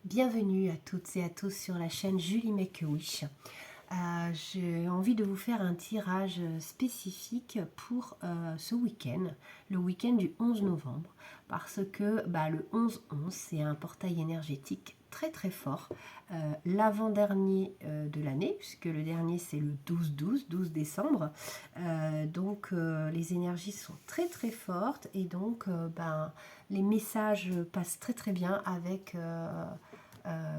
Bienvenue à toutes et à tous sur la chaîne Julie Make a Wish. J'ai envie de vous faire un tirage spécifique pour ce week-end, le week-end du 11 novembre, parce que le 11-11, c'est un portail énergétique très très fort, l'avant-dernier de l'année, puisque le dernier c'est le 12-12, 12 décembre, les énergies sont très très fortes et donc les messages passent très très bien avec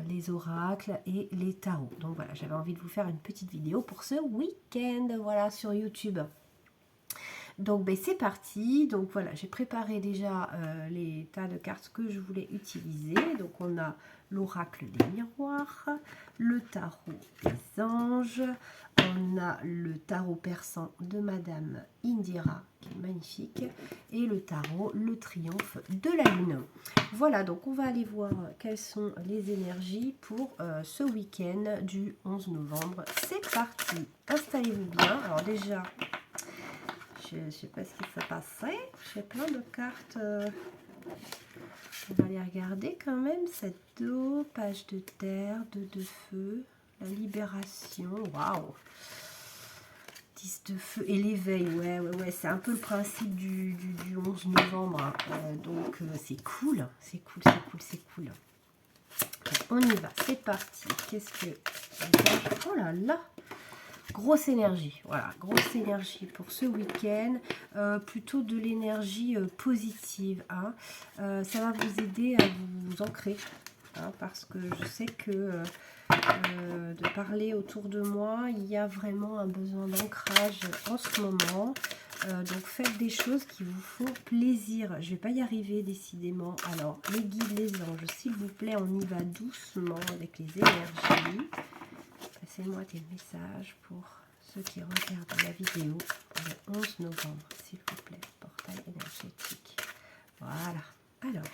les oracles et les tarots. Donc voilà, j'avais envie de vous faire une petite vidéo pour ce week-end, voilà, sur YouTube. Donc c'est parti. Donc voilà, j'ai préparé déjà les tas de cartes que je voulais utiliser. Donc on a l'oracle des miroirs, le tarot des anges, on a le tarot persan de Madame Indira, qui est magnifique, et le tarot, le triomphe de la lune. Voilà, donc on va aller voir quelles sont les énergies pour ce week-end du 11 novembre. C'est parti, installez-vous bien. Alors déjà, je ne sais pas ce qui se passerait. J'ai plein de cartes. On va les regarder quand même. Cette eau, page de terre, deux de feu, la libération. Waouh! 10 de feu et l'éveil. Ouais. C'est un peu le principe du 11 novembre. Hein. C'est cool. C'est cool. On y va. C'est parti. Qu'est-ce que... Oh là là! Grosse énergie, voilà, grosse énergie pour ce week-end, plutôt de l'énergie positive. Hein. Ça va vous aider à vous ancrer, hein, parce que je sais que de parler autour de moi, il y a vraiment un besoin d'ancrage en ce moment. Donc faites des choses qui vous font plaisir. Je ne vais pas y arriver décidément. Alors les guides, les anges, s'il vous plaît, on y va doucement avec les énergies. Passez-moi des messages pour ceux qui regardent la vidéo pour le 11 novembre, s'il vous plaît. Portail énergétique. Voilà. Alors,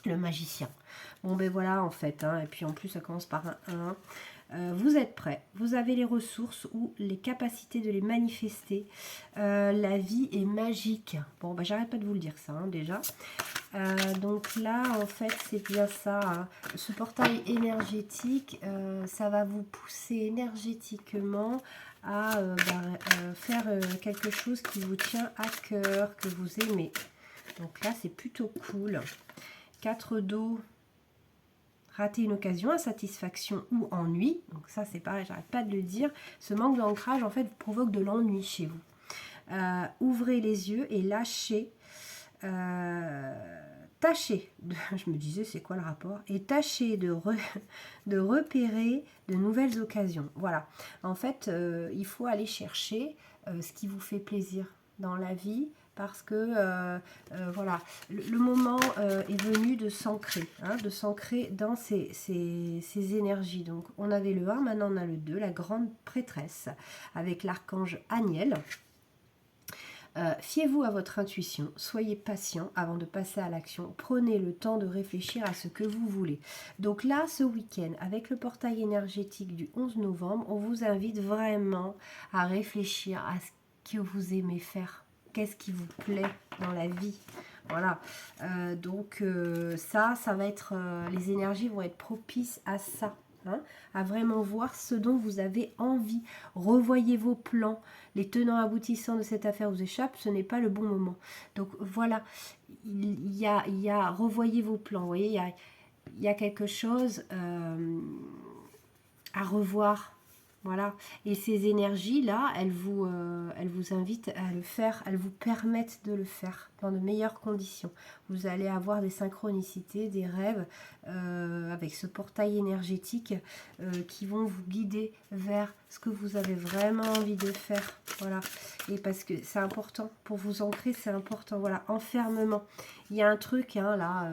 le magicien. Bon, ben voilà, en fait. Hein, et puis, en plus, ça commence par un 1. Vous êtes prêts. Vous avez les ressources ou les capacités de les manifester. La vie est magique. Bon, ben, j'arrête pas de vous le dire ça, hein, déjà. Donc là, en fait, c'est bien ça. Hein. Ce portail énergétique, ça va vous pousser énergétiquement à faire quelque chose qui vous tient à cœur, que vous aimez. Donc là, c'est plutôt cool. 4 d'eau, rater une occasion, insatisfaction ou ennui. Donc ça, c'est pareil, j'arrête pas de le dire. Ce manque d'ancrage, en fait, provoque de l'ennui chez vous. Ouvrez les yeux et lâchez. Tâchez, je me disais c'est quoi le rapport, et tâchez de repérer de nouvelles occasions. Voilà, en fait, il faut aller chercher ce qui vous fait plaisir dans la vie, parce que voilà, le moment est venu de s'ancrer, hein, dans ces énergies. Donc on avait le 1, maintenant on a le 2, la grande prêtresse, avec l'archange Aniel. Fiez-vous à votre intuition, soyez patient avant de passer à l'action, prenez le temps de réfléchir à ce que vous voulez. Donc là, ce week-end, avec le portail énergétique du 11 novembre, on vous invite vraiment à réfléchir à ce que vous aimez faire, qu'est-ce qui vous plaît dans la vie. Voilà, ça va être, les énergies vont être propices à ça. Hein, à vraiment voir ce dont vous avez envie. Revoyez vos plans. Les tenants aboutissants de cette affaire vous échappent, ce n'est pas le bon moment. Donc voilà, il y a revoyez vos plans. Vous voyez, il y a quelque chose à revoir. Voilà. Et ces énergies-là, elles vous invitent à le faire, elles vous permettent de le faire dans de meilleures conditions. Vous allez avoir des synchronicités, des rêves avec ce portail énergétique qui vont vous guider vers ce que vous avez vraiment envie de faire. Voilà. Et parce que c'est important, pour vous ancrer, c'est important. Voilà, enfermement. Il y a un truc, hein, là,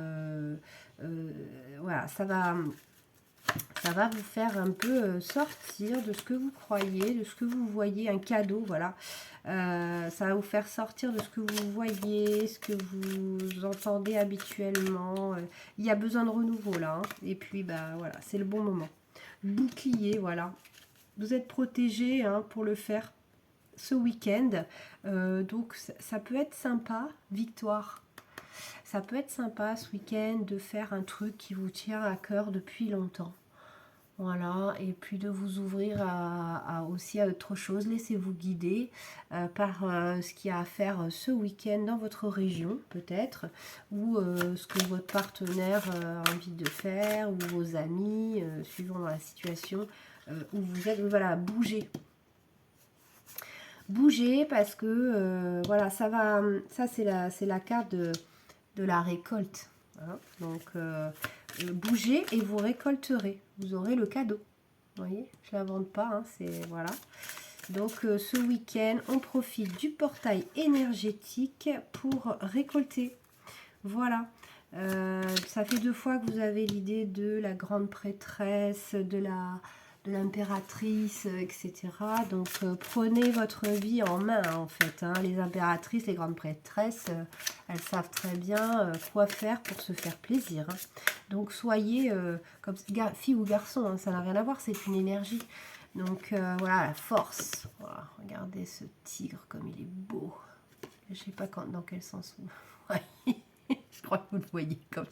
voilà, ça va vous faire un peu sortir de ce que vous croyez, de ce que vous voyez, un cadeau, voilà. Ça va vous faire sortir de ce que vous voyez, ce que vous entendez habituellement. Il y a besoin de renouveau là. Hein. Et puis, voilà, c'est le bon moment. Bouclier, voilà. Vous êtes protégé hein, pour le faire ce week-end. Donc, ça peut être sympa. Victoire. Ça peut être sympa ce week-end de faire un truc qui vous tient à cœur depuis longtemps. Voilà, et puis de vous ouvrir aussi à autre chose. Laissez-vous guider par ce qu'il y a à faire ce week-end dans votre région, peut-être, ou ce que votre partenaire a envie de faire, ou vos amis, suivant la situation où vous êtes. Voilà, bougez. Bougez parce que, voilà, ça va. Ça, c'est la carte de la récolte. Hein. Donc, bougez et vous récolterez. Vous aurez le cadeau. Vous voyez, je ne l'invente pas, hein, c'est voilà. Donc ce week-end, on profite du portail énergétique pour récolter. Voilà. Ça fait 2 fois que vous avez l'idée de la grande prêtresse, de l'impératrice, etc. Donc prenez votre vie en main en fait. Hein. Les impératrices, les grandes prêtresses, elles savent très bien quoi faire pour se faire plaisir. Hein. Donc soyez comme fille ou garçon, hein, ça n'a rien à voir, c'est une énergie. Donc voilà, la force. Voilà, regardez ce tigre comme il est beau. Je ne sais pas dans quel sens vous voyez. Je crois que vous le voyez comme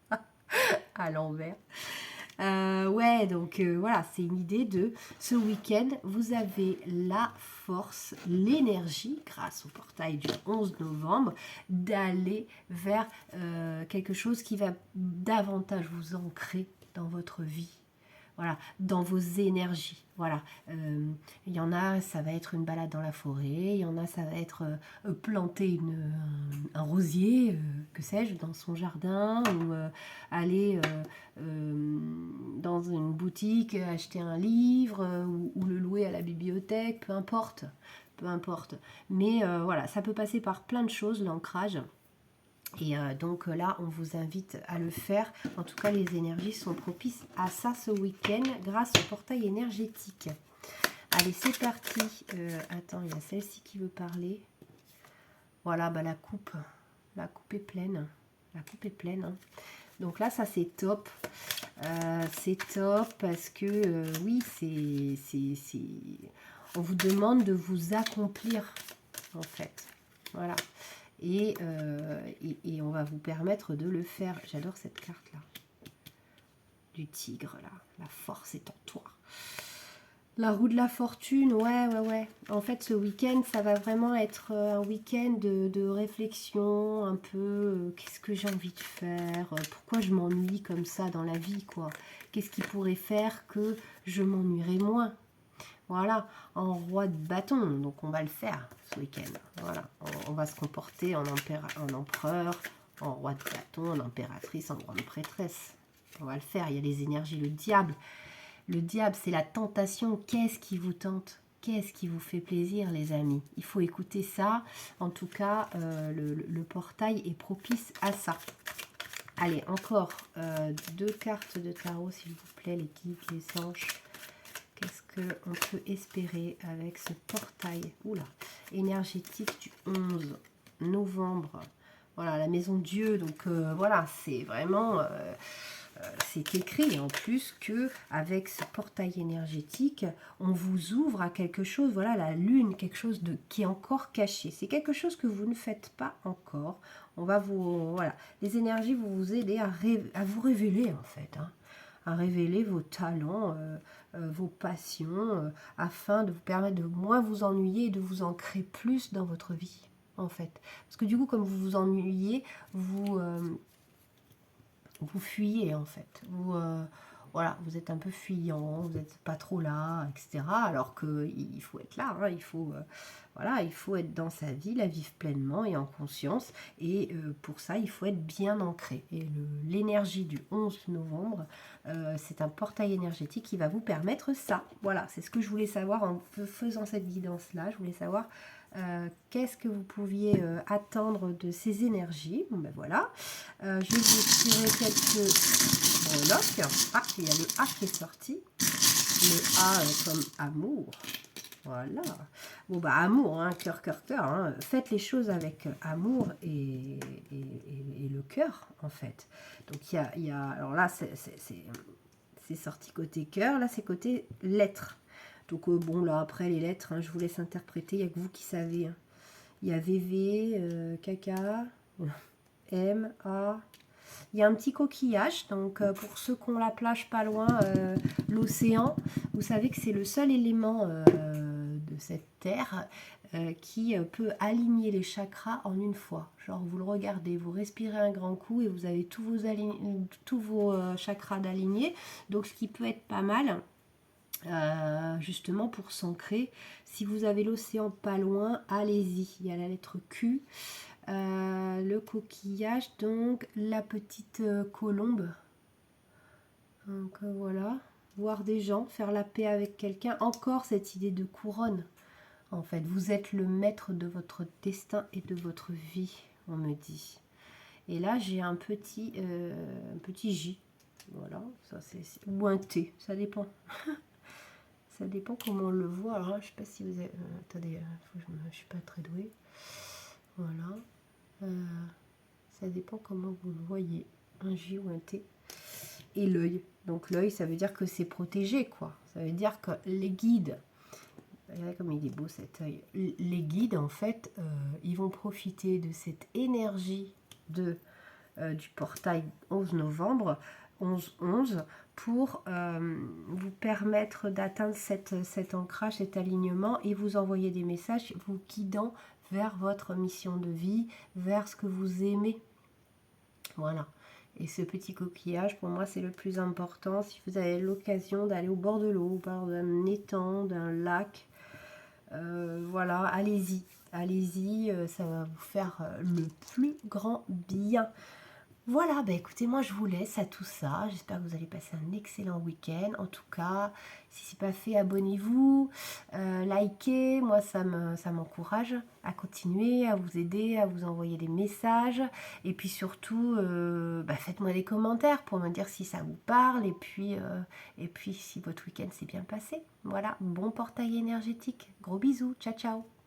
ça, à l'envers. Ouais, donc voilà, c'est une idée de ce week-end, vous avez la force, l'énergie, grâce au portail du 11 novembre, d'aller vers quelque chose qui va davantage vous ancrer dans votre vie. Voilà, dans vos énergies. Voilà, il y en a, ça va être une balade dans la forêt, il y en a, ça va être planter un rosier, que sais-je, dans son jardin, ou aller dans une boutique, acheter un livre, ou le louer à la bibliothèque, peu importe. Peu importe. Mais voilà, ça peut passer par plein de choses, l'ancrage. Et donc là, on vous invite à le faire. En tout cas, les énergies sont propices à ça ce week-end grâce au portail énergétique. Allez, c'est parti. Attends, il y a celle-ci qui veut parler. Voilà, bah, la coupe. La coupe est pleine. La coupe est pleine. Hein. Donc là, ça c'est top. C'est top parce que, oui, on vous demande de vous accomplir, en fait. Voilà. Et on va vous permettre de le faire. J'adore cette carte-là. Du tigre, là. La force est en toi. La roue de la fortune, ouais. En fait, ce week-end, ça va vraiment être un week-end de réflexion, un peu, qu'est-ce que j'ai envie de faire, pourquoi je m'ennuie comme ça dans la vie, quoi. Qu'est-ce qui pourrait faire que je m'ennuierais moins. Voilà, en roi de bâton, donc on va le faire ce week-end. Voilà, on va se comporter en empereur, en roi de bâton, en impératrice, en grande prêtresse. On va le faire, il y a les énergies, le diable. Le diable, c'est la tentation. Qu'est-ce qui vous tente? Qu'est-ce qui vous fait plaisir, les amis? Il faut écouter ça. En tout cas, le portail est propice à ça. Allez, encore 2 cartes de tarot, s'il vous plaît, les guides, les anges. Qu'est-ce qu'on peut espérer avec ce portail énergétique du 11 novembre? Voilà, la maison de Dieu. Donc voilà, c'est vraiment... c'est écrit en plus que avec ce portail énergétique, on vous ouvre à quelque chose, voilà, la lune, quelque chose qui est encore caché. C'est quelque chose que vous ne faites pas encore. On va vous... Voilà, les énergies vont vous aider à vous révéler en fait, hein, à révéler vos talents, vos passions, afin de vous permettre de moins vous ennuyer et de vous ancrer plus dans votre vie, en fait. Parce que du coup, comme vous vous ennuyez, vous fuyez, en fait. Voilà, vous êtes un peu fuyant, vous n'êtes pas trop là, etc. Alors qu'il faut être là, hein, voilà, il faut être dans sa vie, la vivre pleinement et en conscience. Et pour ça, il faut être bien ancré. Et l'énergie du 11 novembre, c'est un portail énergétique qui va vous permettre ça. Voilà, c'est ce que je voulais savoir en faisant cette guidance-là. Je voulais savoir qu'est-ce que vous pouviez attendre de ces énergies. Bon, ben voilà. Je vais vous tirer quelques breloques. Ah, il y a le A qui est sorti. Le A comme amour. Voilà. Bon, bah, amour, hein, cœur, cœur, cœur. Hein. Faites les choses avec amour et le cœur, en fait. Donc, il y a alors là, c'est sorti côté cœur. Là, c'est côté lettres. Donc, bon, là, après, les lettres, hein, je vous laisse interpréter. Il n'y a que vous qui savez. Hein. Il y a VV, caca, M-A... Il y a un petit coquillage, donc pour ceux qui ont la plage pas loin, l'océan, vous savez que c'est le seul élément de cette terre qui peut aligner les chakras en une fois. Genre vous le regardez, vous respirez un grand coup et vous avez tous vos chakras d'alignés. Donc ce qui peut être pas mal, justement pour s'ancrer. Si vous avez l'océan pas loin, allez-y. Il y a la lettre Q. Le coquillage, donc la petite colombe. Donc voilà, voir des gens, faire la paix avec quelqu'un. Encore cette idée de couronne. En fait, vous êtes le maître de votre destin et de votre vie, on me dit. Et là, j'ai un petit J. Voilà, ça c'est ou un T, ça dépend. Ça dépend comment on le voit. Alors, je sais pas si vous avez... attendez, je suis pas très douée. Voilà. Ça dépend comment vous le voyez, un J ou un T. Et l'œil, donc l'œil ça veut dire que c'est protégé quoi, ça veut dire que les guides, regardez comme il est beau cet œil, les guides en fait ils vont profiter de cette énergie du portail 11 novembre 11-11 pour vous permettre d'atteindre cet ancrage, cet alignement et vous envoyer des messages vous guidant vers votre mission de vie, vers ce que vous aimez. Voilà. Et ce petit coquillage, pour moi, c'est le plus important. Si vous avez l'occasion d'aller au bord de l'eau, au bord d'un étang, d'un lac, voilà, allez-y. Allez-y, ça va vous faire le plus grand bien. Voilà, bah écoutez, moi je vous laisse à tout ça. J'espère que vous allez passer un excellent week-end. En tout cas, si ce n'est pas fait, abonnez-vous, likez. Moi, ça m'encourage à continuer, à vous aider, à vous envoyer des messages. Et puis surtout, faites-moi des commentaires pour me dire si ça vous parle. Et puis si votre week-end s'est bien passé. Voilà, bon portail énergétique. Gros bisous, ciao ciao.